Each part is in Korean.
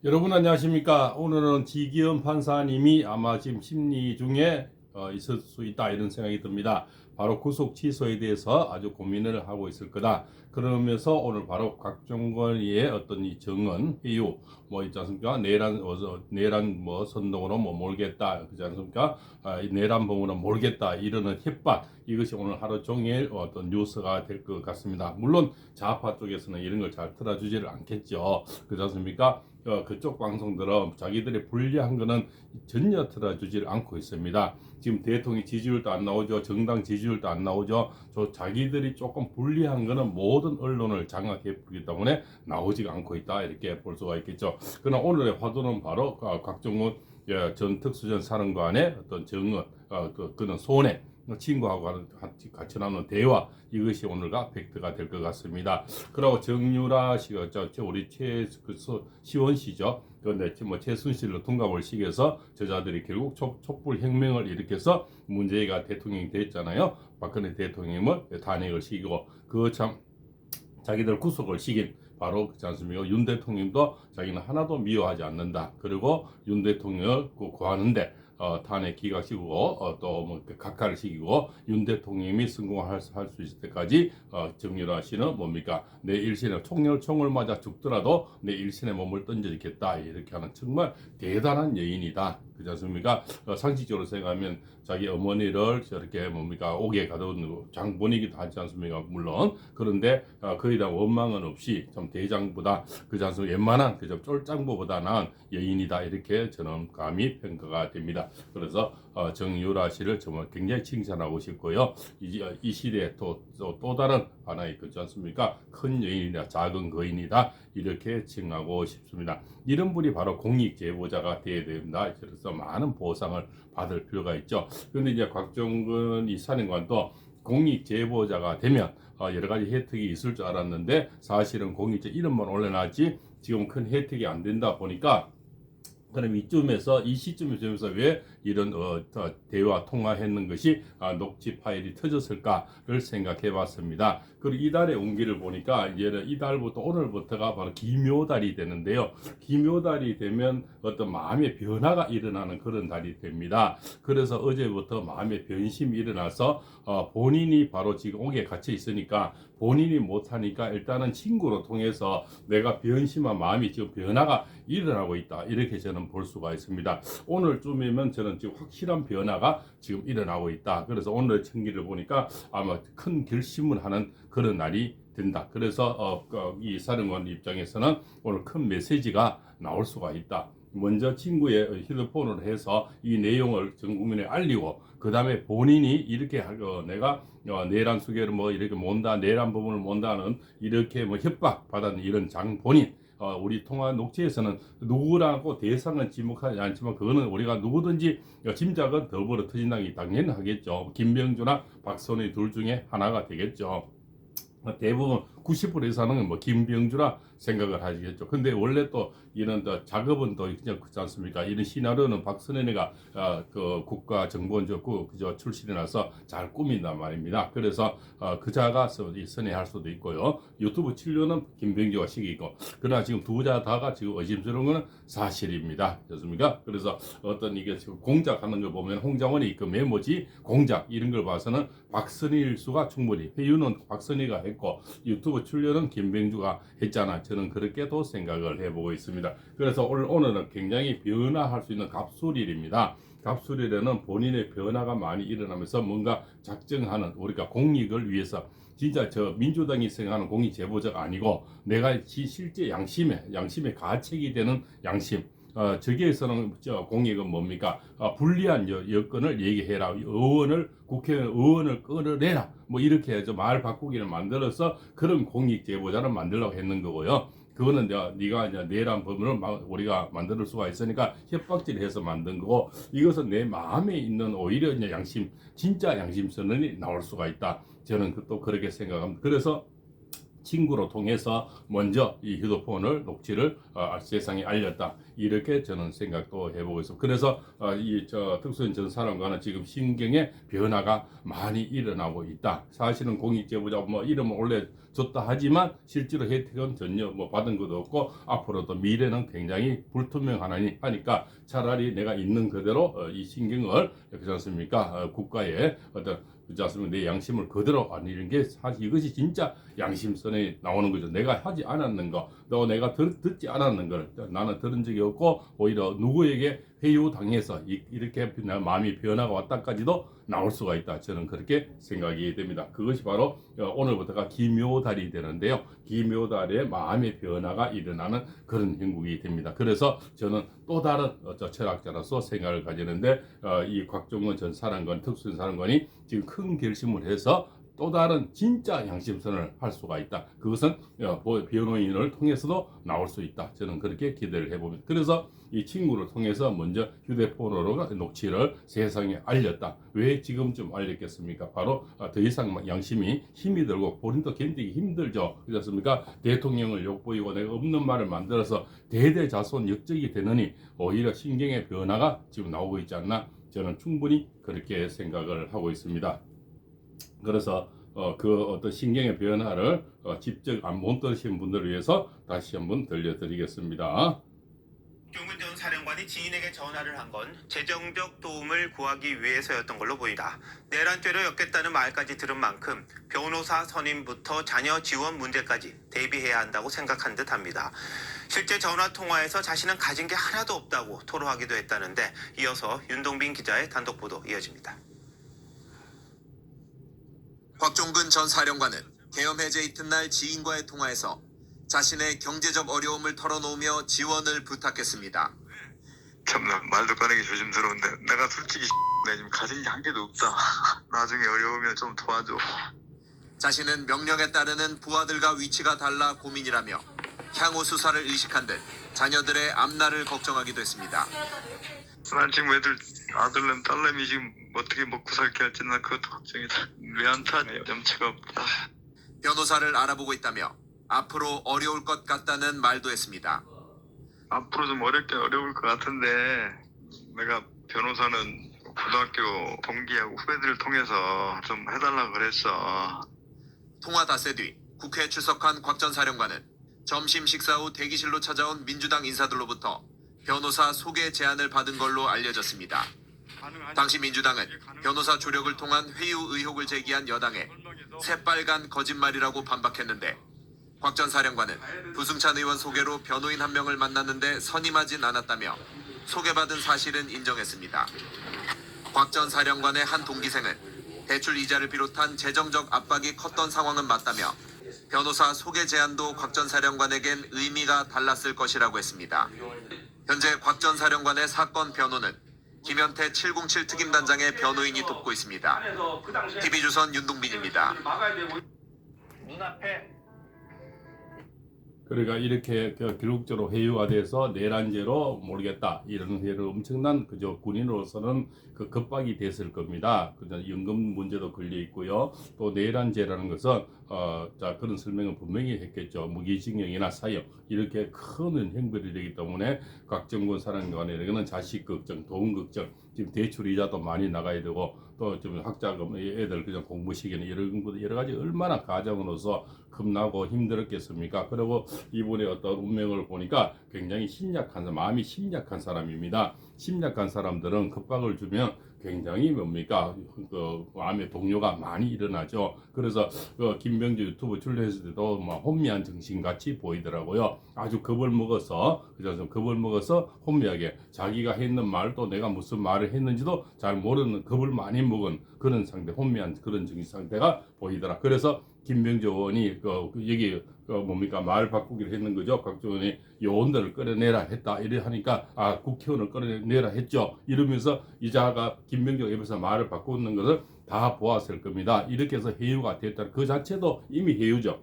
여러분 안녕하십니까? 오늘은 지기현 판사님이 아마 지금 심리 중에 있을 수 있다 이런 생각이 듭니다. 바로 구속 취소에 대해서 아주 고민을 하고 있을 거다. 그러면서 오늘 바로 곽종건의 어떤 이 정언, 회유 뭐 있지 않습니까? 내란 뭐 선동으로 뭐 몰겠다, 그렇지 않습니까? 내란범으로 몰겠다 이러는 협박, 이것이 오늘 하루 종일 어떤 뉴스가 될 것 같습니다. 물론 좌파 쪽에서는 이런 걸 잘 틀어주지를 않겠죠. 그렇지 않습니까? 그쪽 방송들은 자기들이 불리한 거는 전혀 틀어주질 않고 있습니다. 지금 대통령 지지율도 안 나오죠. 정당 지지율도 안 나오죠. 자기들이 조금 불리한 거는 모든 언론을 장악해 보기 때문에 나오지가 않고 있다, 이렇게 볼 수가 있겠죠. 그러나 오늘의 화두는 바로 곽정훈 전 특수전 사령관의 어떤 정언, 그는 손해, 친구하고 같이 나눈 대화, 이것이 오늘과 팩트가 될 것 같습니다. 그리고 정유라 씨가 우리 시원 씨죠. 그런데 뭐 최순실로 둔갑을 시켜서 저자들이 결국 촛불 혁명을 일으켜서 문재인가 대통령이 됐잖아요. 박근혜 대통령을 탄핵을 시키고 그 참 자기들 구속을 시킨 바로 그렇지 않습니까? 윤 대통령도 자기는 하나도 미워하지 않는다. 그리고 윤 대통령을 구하는데 탄핵 기각시키고 또 뭐 각하를 시키고 윤 대통령이 성공할 수 있을 때까지 정유라 씨는 뭡니까? 내 일신에 총을 맞아 죽더라도 내 일신에 몸을 던져주겠다, 이렇게 하는 정말 대단한 여인이다. 그렇지 않습니까? 상식적으로 생각하면 자기 어머니를 저렇게 뭡니까 옥에 가둬둔 장본이기도 하지 않습니까? 물론 그런데 거의 다 원망은 없이 좀 대장보다 그지 않습니까? 웬만한 그저 쫄장보보다 나은 여인이다, 이렇게 저는 감히 평가가 됩니다. 그래서 정유라 씨를 정말 굉장히 칭찬하고 싶고요. 이 시대에 또 다른 하나의 그렇지 않습니까? 큰 여인이다, 작은 거인이다, 이렇게 칭하고 싶습니다. 이런 분이 바로 공익 제보자가 되어야 됩니다. 그래서 많은 보상을 받을 필요가 있죠. 그런데 이제 곽종근 이 사령관도 공익 제보자가 되면 여러 가지 혜택이 있을 줄 알았는데 사실은 공익제 이름만 올려놨지 지금 큰 혜택이 안 된다 보니까, 그럼 이 시점에서 왜 이런 대화 통화했는 것이 녹취 파일이 터졌을까를 생각해 봤습니다. 그리고 이달의 운기를 보니까 이달부터 오늘부터가 바로 기묘달이 되는데요. 기묘달이 되면 어떤 마음의 변화가 일어나는 그런 달이 됩니다. 그래서 어제부터 마음의 변심이 일어나서 본인이 바로 지금 옥에 갇혀 있으니까 본인이 못하니까 일단은 친구로 통해서 내가 변심한 마음이 지금 변화가 일어나고 있다, 이렇게 저는 볼 수가 있습니다. 오늘쯤이면 저는 지금 확실한 변화가 지금 일어나고 있다. 그래서 오늘 청기를 보니까 아마 큰 결심을 하는 그런 날이 된다. 그래서 이 사령관 입장에서는 오늘 큰 메시지가 나올 수가 있다. 먼저 친구의 휴대폰으로 해서 이 내용을 전 국민에 알리고, 그 다음에 본인이 이렇게 내가 내란 수계를 뭐 이렇게 몬다, 내란 부분을 몬다는 이렇게 뭐 협박 받은 이런 본인, 우리 통화 녹취에서는 누구라고 대상은 지목하지 않지만 그거는 우리가 누구든지 짐작은 더불어 터진다기 당연하겠죠. 김병주나 박선희 둘 중에 하나가 되겠죠. 대부분 90% 이상은 뭐 김병주라 생각을 하시겠죠. 근데 원래 또 이런 작업은 또 그냥 그렇지 않습니까? 이런 시나리오는 박선현이가 그 국가정보원국 그저 출신이라서 잘 꾸민단 말입니다. 그래서 그자가 선회할 수도 있고요. 유튜브 출연은 김병주가 시키고, 그러나 지금 두 자 다가 지금 의심스러운 것은 사실입니다. 그렇습니까? 그래서 어떤 이게 지금 공작하는 걸 보면 홍장원이 그 메모지 공작 이런 걸 봐서는 박선희일 수가 충분히, 회유는 박선희가 했고 유튜브 출연은 김병주가 했잖아. 저는 그렇게도 생각을 해보고 있습니다. 그래서 오늘은 굉장히 변화할 수 있는 갑술일입니다. 갑술일에는 본인의 변화가 많이 일어나면서 뭔가 작정하는, 우리가 공익을 위해서 진짜 민주당이 생각하는 공익 제보자가 아니고 내가 실제 양심의 가책이 되는 양심, 저기에서는 공익은 뭡니까? 불리한 여건을 얘기해라. 국회의원을 끌어내라. 뭐 이렇게 해서 말 바꾸기를 만들어서 그런 공익 제보자를 만들려고 했는 거고요. 그거는 네가 내란 법을 우리가 만들 수가 있으니까 협박질해서 만든 거고, 이것은 내 마음에 있는 오히려 진짜 양심 선언이 나올 수가 있다. 저는 또 그렇게 생각합니다. 그래서 친구로 통해서 먼저 이 휴대폰을 녹취를 세상에 알렸다. 이렇게 저는 생각도 해보고 있습니다. 그래서 이 특수인 전 사람과는 지금 신경의 변화가 많이 일어나고 있다. 사실은 공익제보자 뭐 이름을 올려줬다 하지만 실제로 혜택은 전혀 뭐 받은 것도 없고 앞으로도 미래는 굉장히 불투명하니까 차라리 내가 있는 그대로 이 신경을 그렇지 않습니까? 국가의 어떤 그렇지 않습니까? 내 양심을 그대로 안 잃는 게 사실 이것이 진짜 양심선에 나오는 거죠. 내가 하지 않았는 거, 또 내가 듣지 않았는 걸 나는 들은 적이 없고 오히려 누구에게 회유당해서 이렇게 마음이 변화가 왔다까지도 나올 수가 있다. 저는 그렇게 생각이 됩니다. 그것이 바로 오늘부터가 기묘달이 되는데요. 기묘달에 마음의 변화가 일어나는 그런 행국이 됩니다. 그래서 저는 또 다른 철학자로서 생각을 가지는데 이 곽종건 전 사령관, 특수인 사령관이 지금 큰 결심을 해서 또 다른 진짜 양심선을 할 수가 있다. 그것은 변호인을 통해서도 나올 수 있다. 저는 그렇게 기대를 해봅니다. 그래서 이 친구를 통해서 먼저 휴대폰으로 녹취를 세상에 알렸다. 왜 지금쯤 알렸겠습니까? 바로 더 이상 양심이 힘이 들고 본인도 견디기 힘들죠. 그렇지 않습니까? 대통령을 욕보이고 내가 없는 말을 만들어서 대대자손 역적이 되느니 오히려 신경의 변화가 지금 나오고 있지 않나? 저는 충분히 그렇게 생각을 하고 있습니다. 그래서 그 어떤 신경의 변화를 직접 못 들으신 분들을 위해서 다시 한번 들려드리겠습니다. 곽종근 전 사령관이 지인에게 전화를 한 건 재정적 도움을 구하기 위해서였던 걸로 보인다. 내란죄로 엮겠다는 말까지 들은 만큼 변호사 선임부터 자녀 지원 문제까지 대비해야 한다고 생각한 듯합니다. 실제 전화 통화에서 자신은 가진 게 하나도 없다고 토로하기도 했다는데 이어서 윤동빈 기자의 단독 보도 이어집니다. 곽종근 전 사령관은 계엄 해제 이튿날 지인과의 통화에서 자신의 경제적 어려움을 털어놓으며 지원을 부탁했습니다. 참나 말도 꺼내기 조심스러운데 내가 솔직히 내가 지금 가진 게 한 개도 없다. 나중에 어려우면 좀 도와줘. 자신은 명령에 따르는 부하들과 위치가 달라 고민이라며 향후 수사를 의식한 듯 자녀들의 앞날을 걱정하기도 했습니다. 난 지금 애들 아들내미 딸내미 지금 어떻게 먹고 살게 할지 난 그것도 걱정이다. 왜 안 타냐 염치가 없다. 변호사를 알아보고 있다며 앞으로 어려울 것 같다는 말도 했습니다. 앞으로 좀 어려울 것 같은데 내가 변호사는 고등학교 동기하고 후배들을 통해서 좀 해달라고 그랬어. 통화 닷새 뒤 국회에 출석한 곽 전 사령관은 점심 식사 후 대기실로 찾아온 민주당 인사들로부터 변호사 소개 제안을 받은 걸로 알려졌습니다. 당시 민주당은 변호사 조력을 통한 회유 의혹을 제기한 여당에 새빨간 거짓말이라고 반박했는데 곽 전 사령관은 부승찬 의원 소개로 변호인 한 명을 만났는데 선임하진 않았다며 소개받은 사실은 인정했습니다. 곽 전 사령관의 한 동기생은 대출 이자를 비롯한 재정적 압박이 컸던 상황은 맞다며 변호사 소개 제안도 곽 전 사령관에겐 의미가 달랐을 것이라고 했습니다. 현재 곽 전 사령관의 사건 변호는 김현태 707 특임단장의 변호인이 돕고 있습니다. TV조선 윤동빈입니다. 그러니까 이렇게 기록적으로 회유가 돼서 내란죄로 모르겠다 이런 회를 엄청난 그저 군인으로서는 그 겁박이 됐을 겁니다. 그다음 연금 문제도 걸려 있고요. 또 내란죄라는 것은 자 그런 설명은 분명히 했겠죠. 무기징역이나 사형 이렇게 큰 형벌이 되기 때문에 곽정근 사령관에게는 자식 걱정, 돈 걱정, 지금 대출 이자도 많이 나가야 되고 또 좀 학자금 애들 그냥 공부 시기는 여러 가지 얼마나 가정으로서 겁나고 힘들었겠습니까? 그리고 이분의 어떤 운명을 보니까 굉장히 마음이 심약한 사람입니다. 심약한 사람들은 겁박을 주면 굉장히 뭡니까? 그 마음의 동요가 많이 일어나죠. 그래서 그 김병주 유튜브 출연했을 때도 막 혼미한 정신같이 보이더라고요. 아주 겁을 먹어서 그래서 겁을 먹어서 혼미하게 자기가 했는 말도 내가 무슨 말을 했는지도 잘 모르는 겁을 많이 먹은 그런 상태, 혼미한 그런 정신 상태가 보이더라. 그래서 김병주 의원이 여기 뭡니까 말 바꾸기를 했는 거죠. 곽종원이 요원들을 끌어내라 했다 이래 하니까 국회의원을 끌어내라 했죠. 이러면서 이자가 김병주 옆에서 말을 바꾸는 것을 다 보았을 겁니다. 이렇게 해서 해유가 됐다. 그 자체도 이미 해유죠.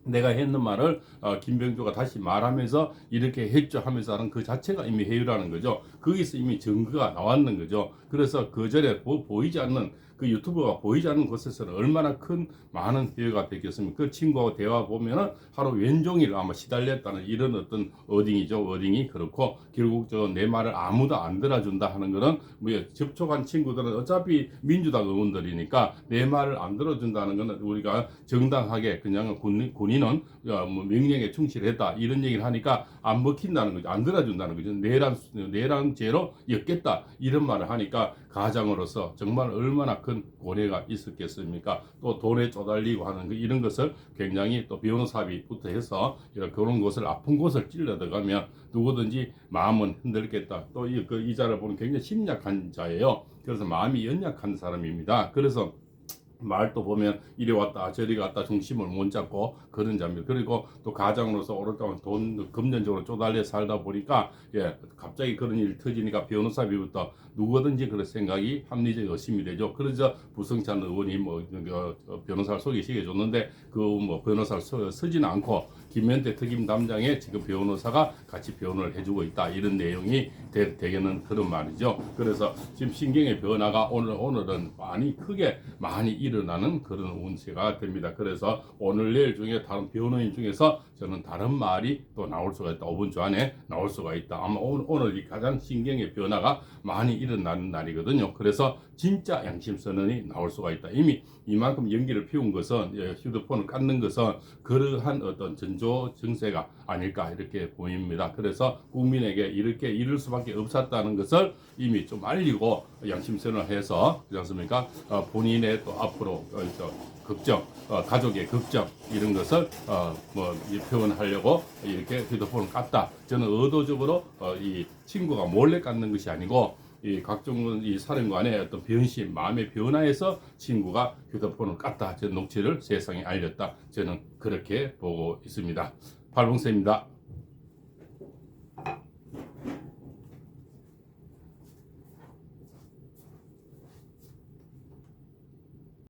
내가 했는 말을 김병조가 다시 말하면서 이렇게 했죠 하면서 하는 그 자체가 이미 회유라는 거죠. 거기서 이미 증거가 나왔는 거죠. 그래서 그 전에 보이지 않는 그 유튜브가 보이지 않는 곳에서는 얼마나 큰 많은 회유가 됐겠습니까? 그 친구하고 대화 보면은 하루 왼종일 아마 시달렸다는 이런 어떤 어딩이죠. 어딩이 그렇고 결국 내 말을 아무도 안 들어준다 하는 거는 뭐 접촉한 친구들은 어차피 민주당 의원들이니까 내 말을 안 들어준다는 거는 우리가 정당하게 그냥 군인은 뭐 명령에 충실했다 이런 얘기를 하니까 안 먹힌다는 거죠. 안 들어준다는 거죠. 내란죄로 엮겠다 이런 말을 하니까 가장으로서 정말 얼마나 큰 고뇌가 있었겠습니까? 또 돈에 쪼달리고 하는 이런 것을 굉장히 또 변호사비부터 해서 그런 것을 아픈 곳을 찔러 들어가면 누구든지 마음은 흔들겠다. 또 이 자를 보면 굉장히 심약한 자예요. 그래서 마음이 연약한 사람입니다. 그래서 말도 보면 이리 왔다 저리 갔다 중심을 못 잡고 그런 자입니다. 그리고 또 가장으로서 오랫동안 돈 금전적으로 쪼달려 살다 보니까 갑자기 그런 일이 터지니까 변호사비부터 누구든지 그런 생각이 합리적 의심이 되죠. 그래서 부성찬 의원이 변호사를 소개시켜 줬는데 그 변호사를 쓰지는 않고 김현태 특임 담당에 지금 변호사가 같이 변호를 해주고 있다 이런 내용이 되게는 그런 말이죠. 그래서 지금 신경의 변화가 오늘은 크게 많이 일어나는 그런 운세가 됩니다. 그래서 오늘 내일 중에 다른 변호인 중에서 저는 다른 말이 또 나올 수가 있다. 5분 주 안에 나올 수가 있다. 아마 오늘이 가장 신경의 변화가 많이 일어나는 날이거든요. 그래서 진짜 양심선언이 나올 수가 있다. 이미 이만큼 연기를 피운 것은 휴대폰을 깎는 것은 그러한 어떤 전조 증세가 아닐까 이렇게 보입니다. 그래서 국민에게 이렇게 이럴 수밖에 없었다는 것을 이미 좀 알리고 양심선언을 해서 그렇지 않습니까? 본인의 또 앞으로 걱정, 가족의 걱정 이런 것을 표현하려고 이렇게 휴대폰을 깠다. 저는 의도적으로 이 친구가 몰래 깠는 것이 아니고 이 각종 이 사령관의 어떤 변심, 마음의 변화에서 친구가 휴대폰을 깠다. 저 녹취를 세상에 알렸다. 저는 그렇게 보고 있습니다. 팔봉세입니다.